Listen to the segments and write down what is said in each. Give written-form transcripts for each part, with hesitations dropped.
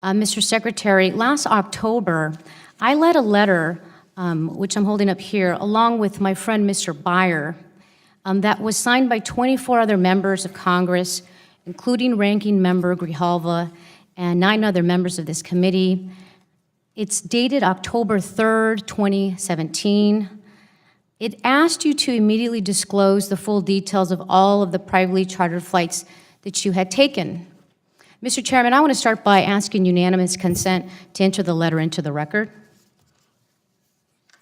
Mr. Secretary, last October, I led a letter, which I'm holding up here, along with my friend Mr. Byer, that was signed by 24 other members of Congress, including Ranking Member Grijalva and 9 other members of this committee. It's dated October 3rd, 2017. It asked you to immediately disclose the full details of all of the privately chartered flights that you had taken. Mr. Chairman, I want to start by asking unanimous consent to enter the letter into the record.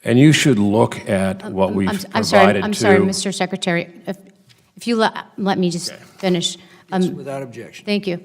And you should look at what we've provided I'm sorry, Mr. Secretary. If you let me just finish. Yes, without objection. Thank you.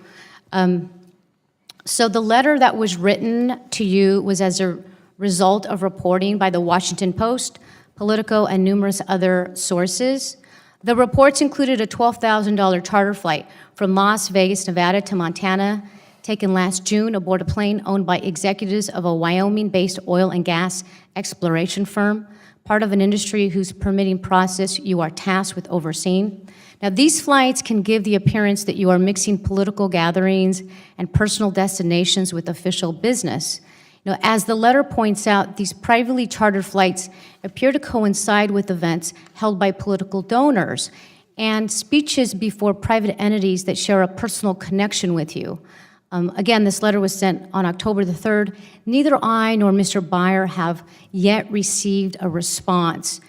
So the letter that was written to you was as a result of reporting by the Washington Post, Politico, and numerous other sources. The reports included a $12,000 charter flight from Las Vegas, Nevada to Montana, taken last June aboard a plane owned by executives of a Wyoming-based oil and gas exploration firm, part of an industry whose permitting process you are tasked with overseeing. Now, these flights can give the appearance that you are mixing political gatherings and personal destinations with official business. You know, as the letter points out, these privately chartered flights appear to coincide with events held by political donors and speeches before private entities that share a personal connection with you. Again, this letter was sent on October the 3rd. Neither I nor Mr. Byer have yet received a response.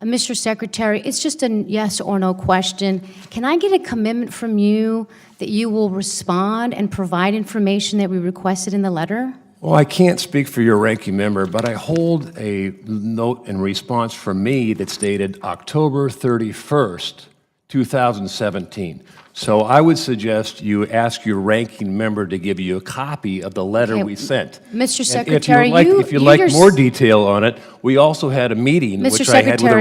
Mr. Secretary, it's just a yes or no question. Can I get a commitment from you that you will respond and provide information that we requested in the letter? Well, I can't speak for your ranking member, but I hold a note in response from me that's dated October 31st, 2017. So I would suggest you ask your ranking member to give you a copy of the letter we sent. Mr. Secretary, if you'd like more detail on it, we also had a meeting which I had with a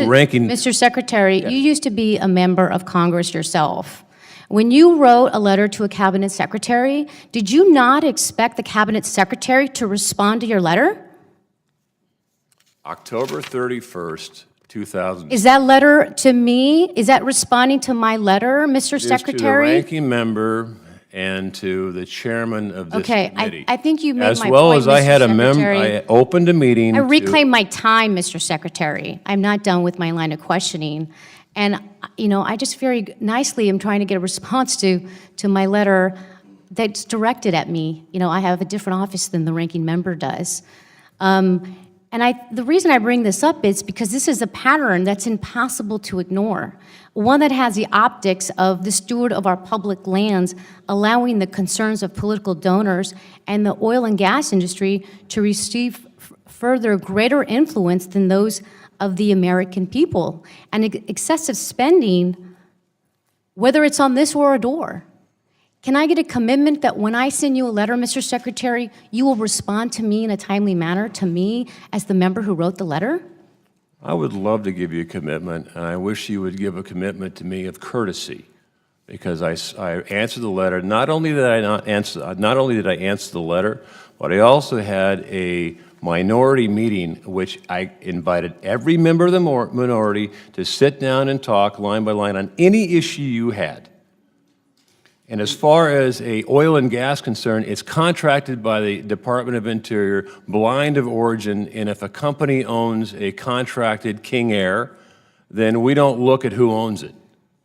ranking. Mr. Secretary, you used to be a member of Congress yourself. When you wrote a letter to a cabinet secretary, did you not expect the cabinet secretary to respond to your letter? October 31st, 2000. Is that letter to me? Is that responding to my letter, Mr. Secretary? To the ranking member and to the chairman of this committee. I think you made my point, As well as I had Mr. a member, Secretary. I opened a meeting. I reclaim my time, Mr. Secretary. I'm not done with my line of questioning. And, you know, I just very nicely am trying to get a response to my letter that's directed at me. You know, I have a different office than the ranking member does. And the reason I bring this up is because this is a pattern that's impossible to ignore. One that has the optics of the steward of our public lands, allowing the concerns of political donors and the oil and gas industry to receive further greater influence than those of the American people. And excessive spending, whether it's on this or a door. Can I get a commitment that when I send you a letter, Mr. Secretary, you will respond to me in a timely manner, to me as the member who wrote the letter? I would love to give you a commitment, and I wish you would give a commitment to me of courtesy, because I answered the letter. Not only did I answer the letter, but I also had a minority meeting, which I invited every member of the minority to sit down and talk line by line on any issue you had. And as far as a oil and gas concern, it's contracted by the Department of Interior, blind of origin, and if a company owns a contracted King Air, then we don't look at who owns it,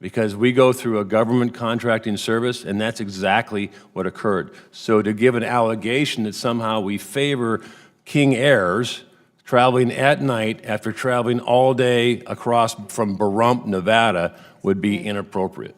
because we go through a government contracting service, and that's exactly what occurred. So to give an allegation that somehow we favor King Airs traveling at night after traveling all day across from Barrump, Nevada, would be inappropriate.